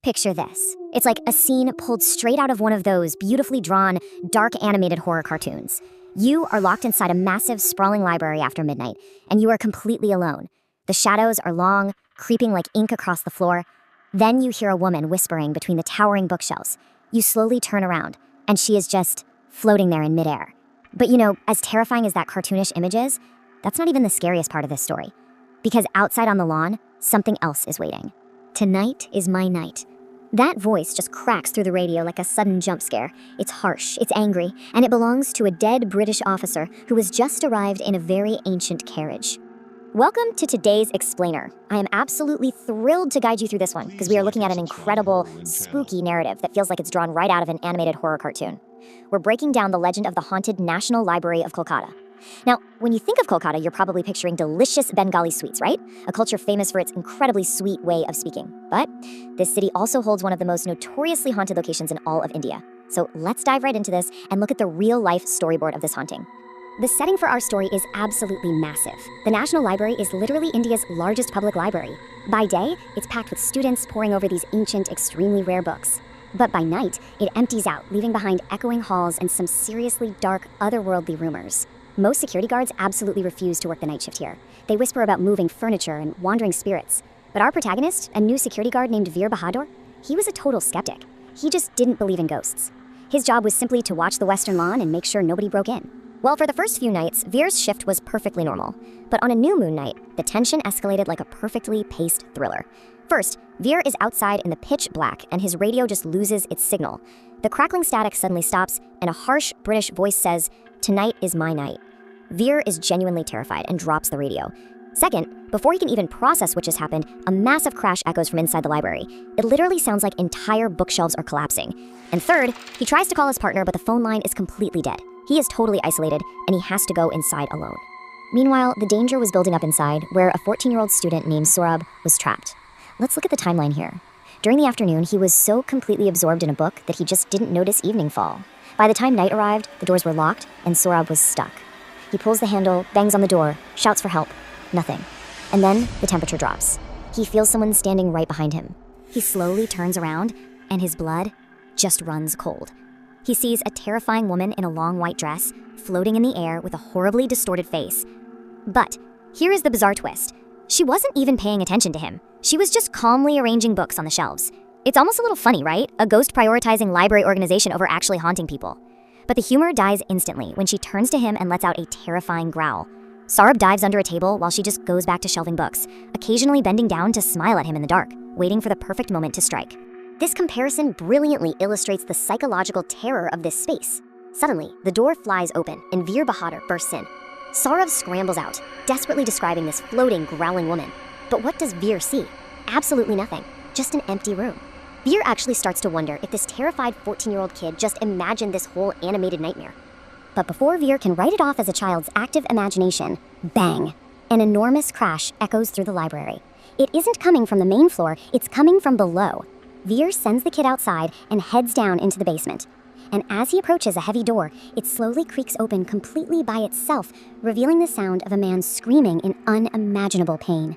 Picture this. It's like a scene pulled straight out of one of those beautifully drawn, dark animated horror cartoons. You are locked inside a massive, sprawling library after midnight, and you are completely alone. The shadows are long, creeping like ink across the floor. Then you hear a woman whispering between the towering bookshelves. You slowly turn around, and she is just floating there in midair. But as terrifying as that cartoonish image is, that's not even the scariest part of this story. Because outside on the lawn, something else is waiting. Tonight is my night. That voice just cracks through the radio like a sudden jump scare. It's harsh, it's angry, and it belongs to a dead British officer who has just arrived in a very ancient carriage. Welcome to today's Explainer. I am absolutely thrilled to guide you through this one because we are looking at an incredible, spooky narrative that feels like it's drawn right out of an animated horror cartoon. We're breaking down the legend of the haunted National Library of Kolkata. Now, when you think of Kolkata, you're probably picturing delicious Bengali sweets, right? A culture famous for its incredibly sweet way of speaking. But this city also holds one of the most notoriously haunted locations in all of India. So let's dive right into this and look at the real-life storyboard of this haunting. The setting for our story is absolutely massive. The National Library is literally India's largest public library. By day, it's packed with students poring over these ancient, extremely rare books. But by night, it empties out, leaving behind echoing halls and some seriously dark, otherworldly rumors. Most security guards absolutely refuse to work the night shift here. They whisper about moving furniture and wandering spirits. But our protagonist, a new security guard named Veer Bahadur, he was a total skeptic. He just didn't believe in ghosts. His job was simply to watch the western lawn and make sure nobody broke in. Well, for the first few nights, Veer's shift was perfectly normal. But on a new moon night, the tension escalated like a perfectly paced thriller. First, Veer is outside in the pitch black and his radio just loses its signal. The crackling static suddenly stops and a harsh British voice says, "Tonight is my night." Veer is genuinely terrified and drops the radio. Second, before he can even process what just happened, a massive crash echoes from inside the library. It literally sounds like entire bookshelves are collapsing. And third, he tries to call his partner, but the phone line is completely dead. He is totally isolated, and he has to go inside alone. Meanwhile, the danger was building up inside, where a 14-year-old student named Saurabh was trapped. Let's look at the timeline here. During the afternoon, he was so completely absorbed in a book that he just didn't notice evening fall. By the time night arrived, the doors were locked, and Saurabh was stuck. He pulls the handle, bangs on the door, shouts for help. Nothing. And then the temperature drops. He feels someone standing right behind him. He slowly turns around, and his blood just runs cold. He sees a terrifying woman in a long white dress, floating in the air with a horribly distorted face. But here is the bizarre twist. She wasn't even paying attention to him. She was just calmly arranging books on the shelves. It's almost a little funny, right? A ghost prioritizing library organization over actually haunting people. But the humor dies instantly when she turns to him and lets out a terrifying growl. Saurabh dives under a table while she just goes back to shelving books, occasionally bending down to smile at him in the dark, waiting for the perfect moment to strike. This comparison brilliantly illustrates the psychological terror of this space. Suddenly, the door flies open and Veer Bahadur bursts in. Saurabh scrambles out, desperately describing this floating, growling woman. But what does Veer see? Absolutely nothing, just an empty room. Veer actually starts to wonder if this terrified 14-year-old kid just imagined this whole animated nightmare. But before Veer can write it off as a child's active imagination, bang! An enormous crash echoes through the library. It isn't coming from the main floor, it's coming from below. Veer sends the kid outside and heads down into the basement. And as he approaches a heavy door, it slowly creaks open completely by itself, revealing the sound of a man screaming in unimaginable pain.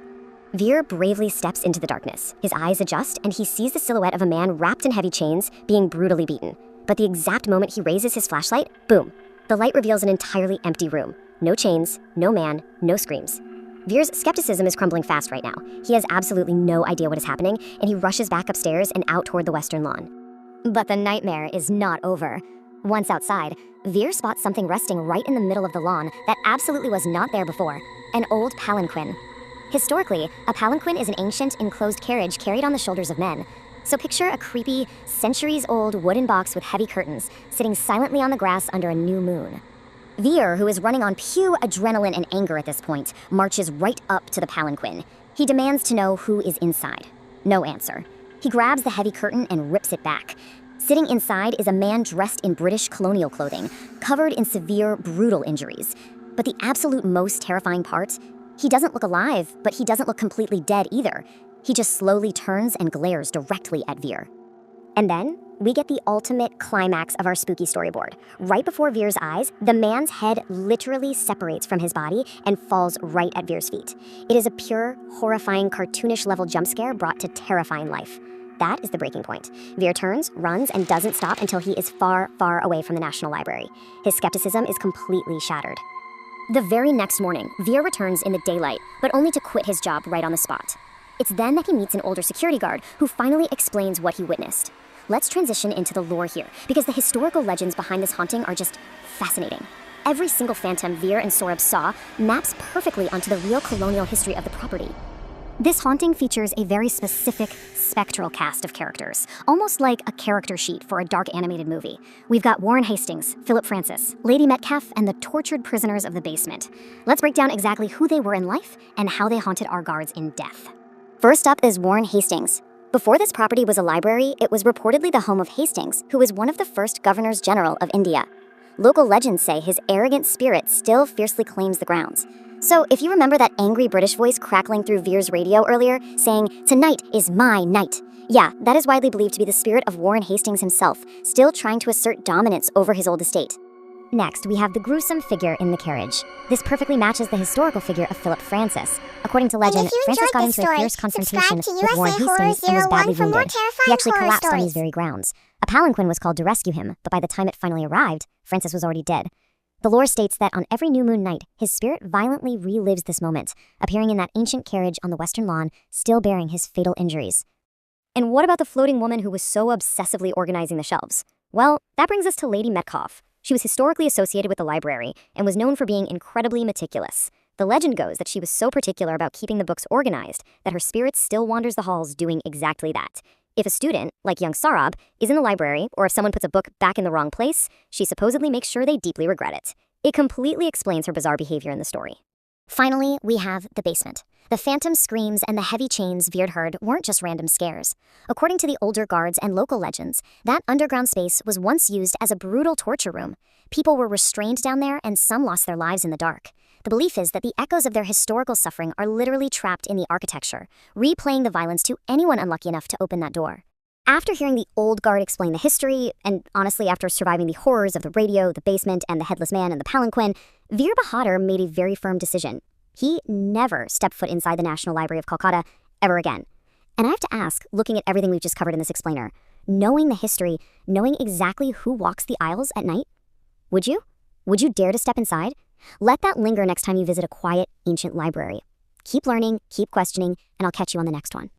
Veer bravely steps into the darkness. His eyes adjust, and he sees the silhouette of a man wrapped in heavy chains, being brutally beaten. But the exact moment he raises his flashlight, boom! The light reveals an entirely empty room. No chains, no man, no screams. Veer's skepticism is crumbling fast right now. He has absolutely no idea what is happening, and he rushes back upstairs and out toward the western lawn. But the nightmare is not over. Once outside, Veer spots something resting right in the middle of the lawn that absolutely was not there before: an old palanquin. Historically, a palanquin is an ancient, enclosed carriage carried on the shoulders of men. So picture a creepy, centuries-old wooden box with heavy curtains, sitting silently on the grass under a new moon. Veer, who is running on pure adrenaline and anger at this point, marches right up to the palanquin. He demands to know who is inside. No answer. He grabs the heavy curtain and rips it back. Sitting inside is a man dressed in British colonial clothing, covered in severe, brutal injuries. But the absolute most terrifying part: he doesn't look alive, but he doesn't look completely dead either. He just slowly turns and glares directly at Veer. And then, we get the ultimate climax of our spooky storyboard. Right before Veer's eyes, the man's head literally separates from his body and falls right at Veer's feet. It is a pure, horrifying, cartoonish-level jump scare brought to terrifying life. That is the breaking point. Veer turns, runs, and doesn't stop until he is far, far away from the National Library. His skepticism is completely shattered. The very next morning, Veer returns in the daylight, but only to quit his job right on the spot. It's then that he meets an older security guard who finally explains what he witnessed. Let's transition into the lore here, because the historical legends behind this haunting are just fascinating. Every single phantom Veer and Saurabh saw maps perfectly onto the real colonial history of the property. This haunting features a very specific, spectral cast of characters, almost like a character sheet for a dark animated movie. We've got Warren Hastings, Philip Francis, Lady Metcalf, and the tortured prisoners of the basement. Let's break down exactly who they were in life and how they haunted our guards in death. First up is Warren Hastings. Before this property was a library, it was reportedly the home of Hastings, who was one of the first governors general of India. Local legends say his arrogant spirit still fiercely claims the grounds. So if you remember that angry British voice crackling through Veer's radio earlier, saying, "Tonight is my night," yeah, that is widely believed to be the spirit of Warren Hastings himself, still trying to assert dominance over his old estate. Next, we have the gruesome figure in the carriage. This perfectly matches the historical figure of Philip Francis. According to legend, Francis got into a fierce confrontation with Warren Hastings and was badly wounded. He actually collapsed on these very grounds. A palanquin was called to rescue him, but by the time it finally arrived, Francis was already dead. The lore states that on every new moon night, his spirit violently relives this moment, appearing in that ancient carriage on the western lawn, still bearing his fatal injuries. And what about the floating woman who was so obsessively organizing the shelves? Well, that brings us to Lady Metcalf. She was historically associated with the library and was known for being incredibly meticulous. The legend goes that she was so particular about keeping the books organized that her spirit still wanders the halls doing exactly that. If a student, like young Saurabh, is in the library, or if someone puts a book back in the wrong place, she supposedly makes sure they deeply regret it. It completely explains her bizarre behavior in the story. Finally, we have the basement. The phantom screams and the heavy chains Veer heard weren't just random scares. According to the older guards and local legends, that underground space was once used as a brutal torture room. People were restrained down there and some lost their lives in the dark. The belief is that the echoes of their historical suffering are literally trapped in the architecture, replaying the violence to anyone unlucky enough to open that door. After hearing the old guard explain the history, and honestly after surviving the horrors of the radio, the basement, and the headless man and the palanquin, Veer Bahadur made a very firm decision. He never stepped foot inside the National Library of Kolkata ever again. And I have to ask, looking at everything we've just covered in this explainer, knowing the history, knowing exactly who walks the aisles at night, would you? Would you dare to step inside? Let that linger next time you visit a quiet, ancient library. Keep learning, keep questioning, and I'll catch you on the next one.